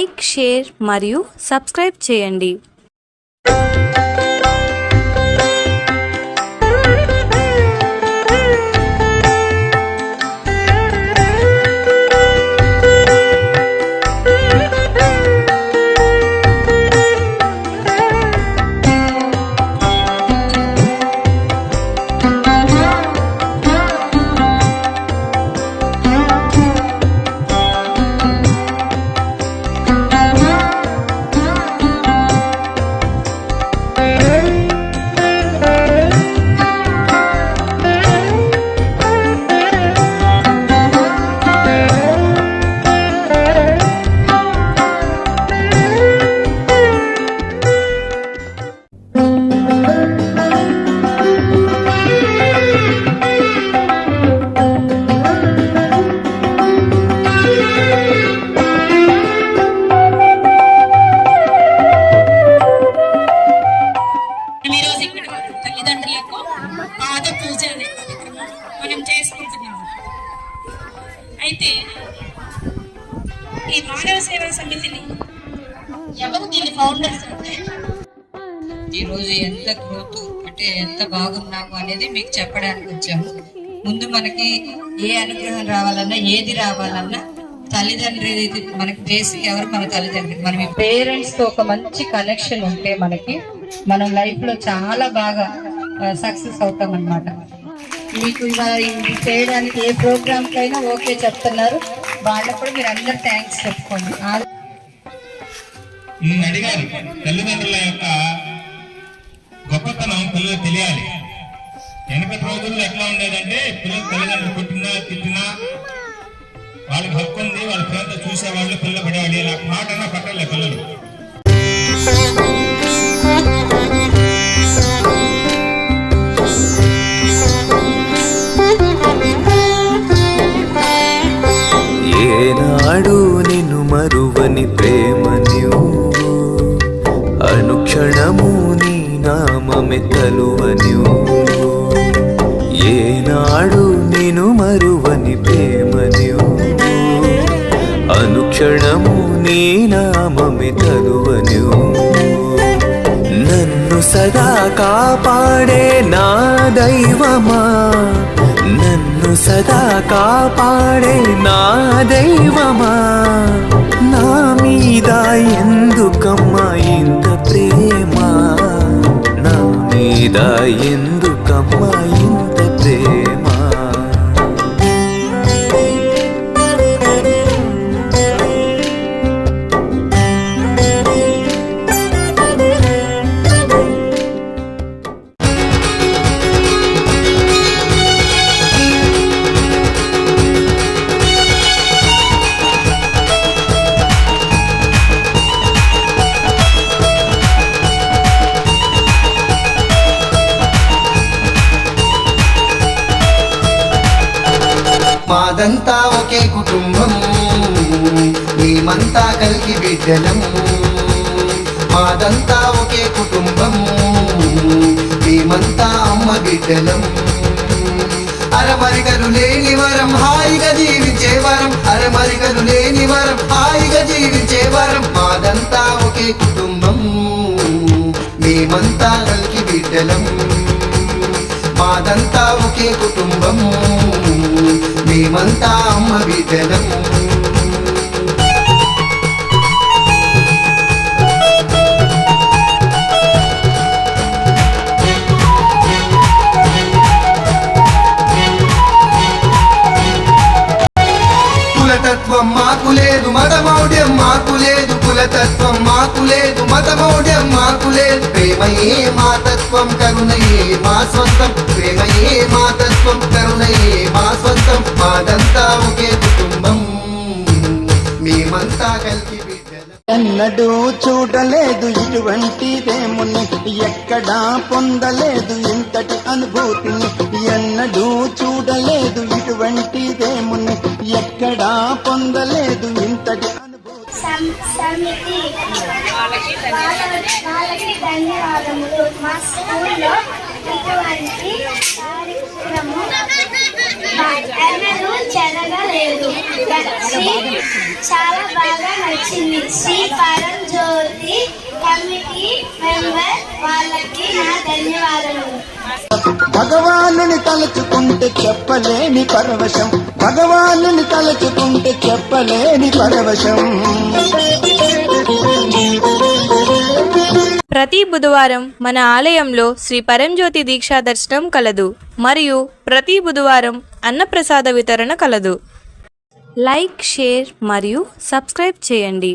Like, share మరియు subscribe చేయండి. అయితే ఈ మానవ సేవా సమితిని ఎవరు దీని ఫౌండర్స్ అంటే ఈరోజు ఎంత గ్రోత్ అంటే ఎంత బాగున్నాము అనేది మీకు చెప్పడానికి వచ్చాము. ముందు మనకి ఏ అనుగ్రహం రావాలన్నా, ఏది రావాలన్నా తల్లిదండ్రి మనకి బేసిక్ ఎవరు మన తల్లిదండ్రి. మనం పేరెంట్స్ తో ఒక మంచి కనెక్షన్ ఉంటే మనం లైఫ్ లో చాలా బాగా సక్సెస్ అవుతాం అన్నమాట. మీకు ఇది చేయడానికి ఏ ప్రోగ్రామ్ కైనా ఓకే చెప్తున్నారు, వాళ్ళకు కూడా మీరు అందరు థ్యాంక్స్ చెప్పుకోండి. అడిగారు తల్లిదండ్రుల యొక్క గొప్పతనం పిల్లలు తెలియాలి. వెనకటి రోజుల్లో ఎట్లా ఉండేదంటే పిల్లలు తల్లిదండ్రులు కొట్టినా తిట్టినా వాళ్ళకి హక్కు ఉంది, వాళ్ళ పిల్లలతో చూసేవాళ్ళు, పిల్లలు పడేవాళ్ళు. ఇలా మాట అన్నా పట్టలే పిల్లలు. ఏనాడు నిన్ను మరువని ప్రేమ నీవు, అనుక్షణము నీ నామమే తలువనివు. ఏనాడు నిన్ను మరువని ప్రేమ నీవు, అనుక్షణము నీ నామమే తలువనివు. నన్ను సదా కాపాడే నా దైవమా, నన్ను సదా కాపాడే నా దైవమా, నా మీద ఎందుకమ్మా ఇంత ప్రేమ, నా మీద ఎందుకమ్మా ఇంత ప్రేమ. మాదంతా ఒకే కుటుంబం, మేమంతా కలిగి బిడ్డలం. మాదంతా ఒకే కుటుంబం, మేమంతా అమ్మ బిడ్డలం. అరమరికలు లేని వరం హాయిగా జీవించే వరం, అరమరికలు లేని వరం హాయిగా జీవించే వరం. మాదంతా ఒకే కుటుంబం, మేమంతా కలిగి బిడ్డలం. మాదంతా ఒకే కుటుంబం, మేమంతా అమ్మ బిడ్డలం. కులతత్వం మాకు లేదు, మతమౌఢ్యం మాకు లేదు. కులతత్వం మాకు లేదు, మతమౌఢ్యం మాకు లేదు. ప్రేమయే మా తత్వం, కరుణయే మా స్వంతం. ప్రేమయే మా తత్వం, కరుణయే మా స్వంతం. మాదంతా ఒకే కుటుంబం, మేమంతా కలిగి బిడ్డలం. ఎన్నడూ చూడలేదు ఇటువంటిదేముని, ఎక్కడా పొందలేదు ఇంతటి అనుభూతిని. ఎన్నడూ చూడలేదు ఇటువంటిదేముని, ఎక్కడా పొందలేదు ఇంతటి అనుభూతి. సమితి వాళ్ళకి ధన్యవాదములు. మా స్కూల్లో ఇటువంటి కార్యక్రమం ఎన్నడూ చెరగలేదు. చాలా బాగా నచ్చింది. శ్రీ పరంజ్యోతి కమిటీ మెంబర్ వాళ్ళకి నా ధన్యవాదాలు. భగవానుని తలుచుకుంటే చెప్పలేని పరవశం, భగవానుని తలుచుకుంటే చెప్పలేని పరవశం. ప్రతి బుధవారం మన ఆలయంలో శ్రీ పరంజ్యోతి దీక్షా దర్శనం కలదు మరియు ప్రతి బుధవారం అన్నప్రసాద వితరణ కలదు. లైక్, షేర్ మరియు సబ్స్క్రైబ్ చేయండి.